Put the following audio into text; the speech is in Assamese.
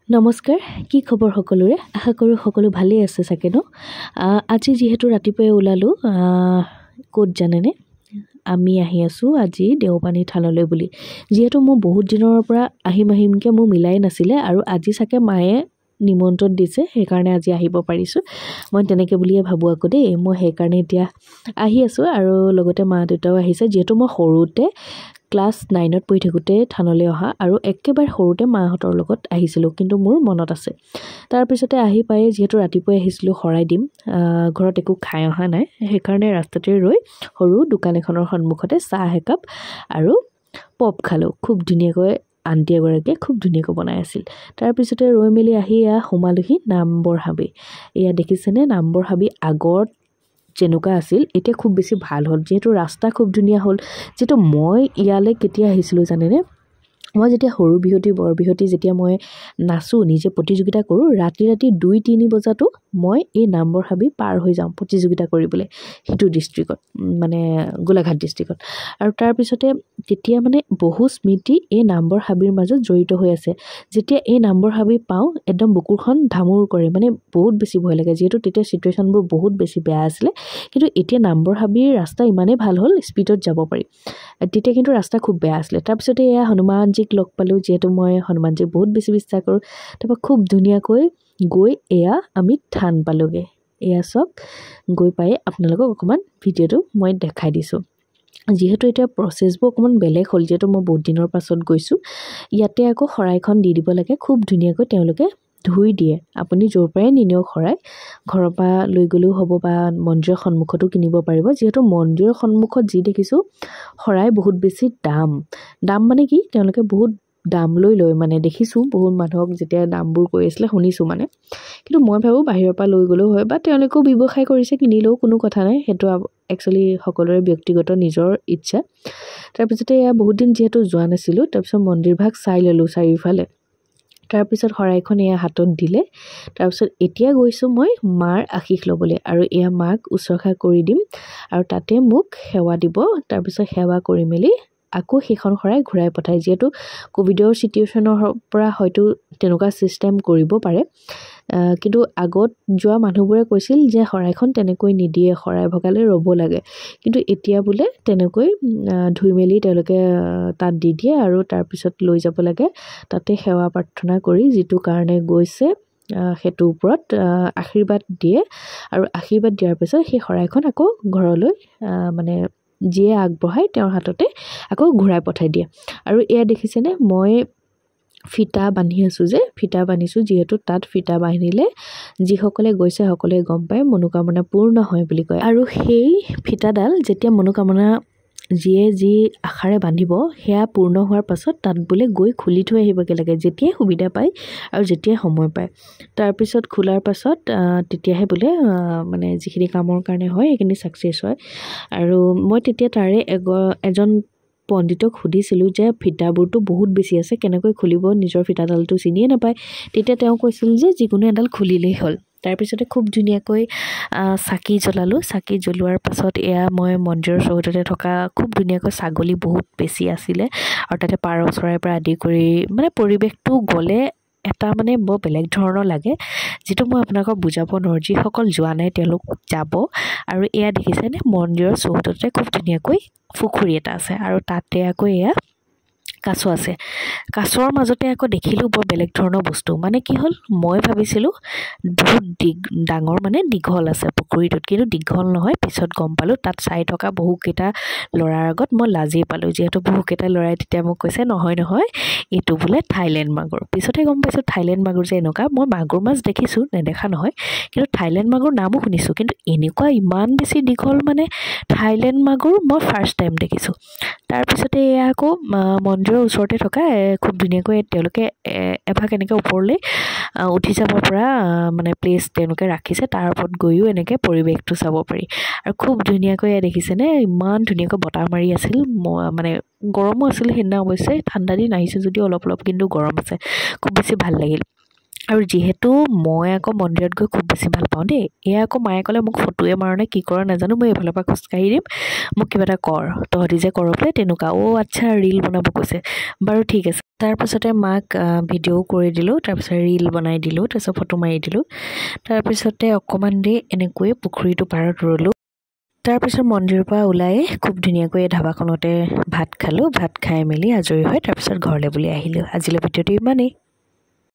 নমস্কাৰ কি খবৰ সকলোৰে আশা কৰো সকলো ভালেই আছে চাগে ন আজি যেহেতু ৰাতিপুৱাই ওলালো ক'ত জানেনে আমি আহি আছো আজি দেওপানী থানলৈ বুলি যেহেতু মই বহুত দিনৰ পৰা আহিমকে মই মিলাই নাছিলে আৰু আজি চাগে মায়ে নিমন্ত্ৰণ দিছে সেই কাৰণে আজি আহিব পাৰিছো মই তেনেকৈ বুলিয়ে ভাবো আকৌ দেই মই সেই কাৰণে এতিয়া আহি আছো আৰু লগতে মা দেউতাও আহিছে যেহেতু মই সৰুতে ক্লাস 9ত পঢ়ি থাকোতে থানলৈ অহা আৰু একেবাৰে সৰুতে মাহঁতৰ লগত আহিছিলো কিন্তু মোৰ মনত আছে তাৰ পিছতে আহি পাই যেহেতু ৰাতিপুৱাই আহিছিলো খৰাই দিম ঘৰত একো খাই অহা নাই সেই কাৰণে ৰাস্তাতে ৰৈ সৰু দোকান এখনৰ সন্মুখতে চাহ একাপ আৰু পপ খালো খুব ধুনীয়াকৈ আন্টি এগৰাকীয়ে খুব ধুনীয়াকৈ বনাই আছিল তাৰ পিছতে ৰৈ মেলি আহি সোমালোহি নামবৰ হাবি এয়া দেখিছেনে নামবৰ হাবি আগত যেনেকুৱা আছিল এতিয়া খুব বেছি ভাল হ'ল যেহেতু ৰাস্তা খুব ধুনীয়া হ'ল যেটো মই ইয়ালে কেতিয়া আহিছিলো জানেনে মই যেতিয়া সৰু বিহতি বৰ বিহতি যেতিয়া মই নাচো নিজে প্ৰতিযোগিতা কৰো ৰাতি 2-3 বজাতো মই এই নামবৰ হাবি পাৰ হৈ যাম প্ৰতিযোগিতা কৰিবলৈ হিটু ডিস্ট্ৰিক্টত মানে গোলাঘাট ডিস্ট্ৰিক্টত আৰু তাৰ পিছতে তেতিয়া মানে বহু স্মৃতি এই নামবৰ হাবিৰ মাজত জড়িত হৈ আছে যেতিয়া এই নামবৰ হাবি পাও একদম বুকুখন ধামুৰ কৰে মানে বহুত বেছি ভয় লাগে যেহেতু তেতিয়া সিচুৱেচনবোৰ বহুত বেছি বেয়া আছিল কিন্তু এতিয়া নামবৰ হাবিৰ ৰাস্তা ইমানে ভাল হ'ল স্পিডত যাব পাৰি তেতিয়া কিন্তু ৰাস্তা খুব বেয়া আছিল তাৰ পিছতে এয়া হনুমানজিক লগ পালো যেহেতু মই হনুমানজিক বহুত বেছি বিশ্বাস কৰো তাৰপা খুব ধুনীয়াকৈ গৈ এয়া আমি থান পালোগে এয়া সক গৈ পাই আপোনালোকক অকমান ভিডিওটো মই দেখাই দিছো যেহেতু এটা প্ৰসেসবোৰ অকমান বেলেগ হ'ল যেহেতু মই বহুত দিনৰ পাছত গৈছো ইয়াতে আকৌ খৰাইখন দি দিব লাগে খুব ধুনীয়াকৈ তেওঁলোকে ধুই দিয়ে আপুনি জোৰ পৰাই নিনেও খৰাই ঘৰৰ পৰা লৈ গলেও হ'ব বা মন্দিৰৰ সন্মুখতো কিনিব পাৰিব যেহেতু মন্দিৰৰ সন্মুখত যি দেখিছো খৰাই বহুত বেছি দাম মানে কি তেওঁলোকে বহুত দাম লৈ মানে দেখিছো বহুত মানুহক যেতিয়া দামবোৰ কৈ আছিল শুনিছো মানে কিন্তু মই ভাবো বাহিৰৰ পৰা লৈ গলেও হয় বা তেওঁলোকেও ব্যৱসায় কৰিছে কিনিলেও কোনো কথা নাই হেতু একচুয়ালি সকলোৰে ব্যক্তিগত নিজৰ ইচ্ছা তাৰ পিছতে এয়া বহুত দিন যেহেতু যোৱা নাছিলো তাৰ পিছত মন্দিৰ ভাগ চাই ললো চাৰিওফালে তাৰ পিছত খৰাইখন এয়া হাতত দিলে তাৰ পিছত এতিয়া গৈছো মই মাৰ আশীষ লবলৈ আৰু এয়া মাক উছৰ্খা কৰি দিম আৰু তাতে মোক সেৱা দিব তাৰ পিছত সেৱা কৰি মেলি আকৌ সেইখন খৰাই ঘূৰাই পঠাই যেহেতু কোভিডৰ সিচুৱেচনৰ পৰা হয়তো তেনেকুৱা সিস্টেম কৰিব পাৰে কিন্তু আগত যোৱা মানুহবোৰে কৈছিল যে খৰাইখন তেনেকৈ নিদিয়ে খৰাই ভগালে ৰব লাগে কিন্তু এতিয়া বুলে তেনেকৈ ধুই মেলি তেওঁলোকে তাত দি দিয়ে আৰু তাৰ পিছত লৈ যাব লাগে তাতে সেৱা প্ৰাৰ্থনা কৰি যেটো কাৰণে গৈছে হেতু ওপৰত আশীৰ্বাদ দিয়ে আৰু আশীৰ্বাদ দিয়াৰ পিছত সেই খৰাইখন আকৌ ঘৰলৈ মানে যিয়ে আগবঢ়াই তেওঁৰ হাততে আকৌ ঘূৰাই পঠাই দিয়ে আৰু এয়া দেখিছেনে মই ফিটা বান্ধি আছো যে ফিটা বান্ধিছো যেহেতু তাত ফিটা বান্ধিলে যিসকলে গৈছে সকলে গম পায় মনোকামনা পূৰ্ণ হয় বুলি কয় আৰু সেই ফিটাডাল যেতিয়া মনোকামনা যিয়ে যি আখাৰে বান্ধিব হেয়া পূৰ্ণ হোৱাৰ পাছত তাত বুলে গৈ খুলি থৈ আহিবগে লাগে যেতিয়াই সুবিধা পায় আৰু যেতিয়াই সময় পায় তাৰ পিছত খোলাৰ পাছত তেতিয়াহে বুলে মানে যিখিনি কামৰ কাৰণে হয় এইখিনি সাকসেস হয় আৰু মই তেতিয়া তাৰে এজন পণ্ডিতক সুধিছিলো যে ফিটাবোৰটো বহুত বেছি আছে কেনেকৈ খুলিব নিজৰ ফিটাডালটো চিনিয়ে নাপায় তেতিয়া তেওঁ কৈছিল যে যিকোনো এডাল খুলিলেই হ'ল তাৰ পিছতে খুব ধুনীয়াকৈ সাকি জ্বলালো সাকি জ্বলোৱাৰ পাছত এয়া মই মন্দিৰৰ চৌহদতে থকা খুব ধুনীয়াকৈ ছাগলী বহুত বেছি আছিলে আৰু তাতে পাৰ চৰাইৰ পৰা আদি কৰি মানে পৰিবেশটো গলে এটা মানে বৰ বেলেগ ধৰণৰ লাগে যেটো মই আপোনাক বুজাব নোৱাৰো যিসকল যোৱা নাই তেওঁলোক যাব আৰু এয়া দেখিছেনে মন্দিৰৰ চৌহদতে খুব ধুনীয়াকৈ পুখুৰী এটা আছে আৰু তাতে আকৌ এয়া কাছো আছে কাছৰ মাজতে আকৌ দেখিলো বৰ বেলেগ ধৰণৰ বস্তু মানে কি হল মই ভাবিছিলো বহুত ডাঙৰ মানে দীঘল আছে পুখুৰীটোত কিন্তু দীঘল নহয় পিছত গম পালো তাত চাই থকা বহুকেইটা লৰাৰ আগত মই লাজি পালো যেহেতু বহুকেইটা লৰাই তেতিয়া মোক কৈছে নহয় এটো বুলে থাইল্যান্ড মাগুৰ পিছতে গম পাইছো থাইল্যান্ড মাগুৰ যে এনেকুৱা মই মাগুৰ মাছ দেখিছো নেদেখা নহয় কিন্তু থাইল্যান্ড মাগুৰ নামো শুনিছো কিন্তু এনেকুৱা ইমান বেছি দীঘল মানে থাইল্যান্ড মাগুৰ মই ফাৰ্স্ট টাইম দেখিছো তাৰ পিছতে এয়া আকৌ মন্দিৰৰ ওচৰতে থকা খুব ধুনীয়াকৈ তেওঁলোকে এভাগ এনেকৈ ওপৰলৈ উঠি যাব পৰা মানে প্লেস তেওঁলোকে ৰাখিছে তাৰ ওপৰত গৈও এনেকৈ পৰিবেশটো চাব পাৰি আৰু খুব ধুনীয়াকৈ দেখিছেনে ইমান ধুনীয়াকৈ বতাহ মাৰি আছিল মানে গৰমো আছিল হেনা অৱশ্যে ঠাণ্ডা দিন আহিছে যদি অলপ কিন্তু গৰম আছে খুব বেছি ভাল লাগিল আৰু যেহেতু মই আকৌ মন্দিৰত গৈ খুব বেছি ভাল পাওঁ দেই এয়া আকৌ মায়ে ক'লে মোক ফটোৱে মাৰনে কি কৰা নাজানো মই এফালৰ পৰা খোজকাঢ়ি দিম মোক কিবা এটা কৰ তহতি যে কৰপলে তেনেকুৱা আচ্ছা ৰীল বনাব কৈছে বাৰু ঠিক আছে তাৰপিছতে মাক ভিডিঅ'ও কৰি দিলোঁ, তাৰপিছত ৰীল বনাই দিলোঁ, তাৰপিছত ফটো মাৰি দিলোঁ। তাৰপিছতে অকণমান দেৰি এনেকৈয়ে পুখুৰীটো পাৰত ৰ'লোঁ। তাৰপিছত মন্দিৰৰ পৰা ওলাই খুব ধুনীয়াকৈ এই ধাবাখনতে ভাত খালোঁ। ভাত খাই মেলি আজৰি হৈ তাৰপিছত ঘৰলৈ বুলি আহিলোঁ। আজিলৈ ভিডিঅ'টো ইমানেই।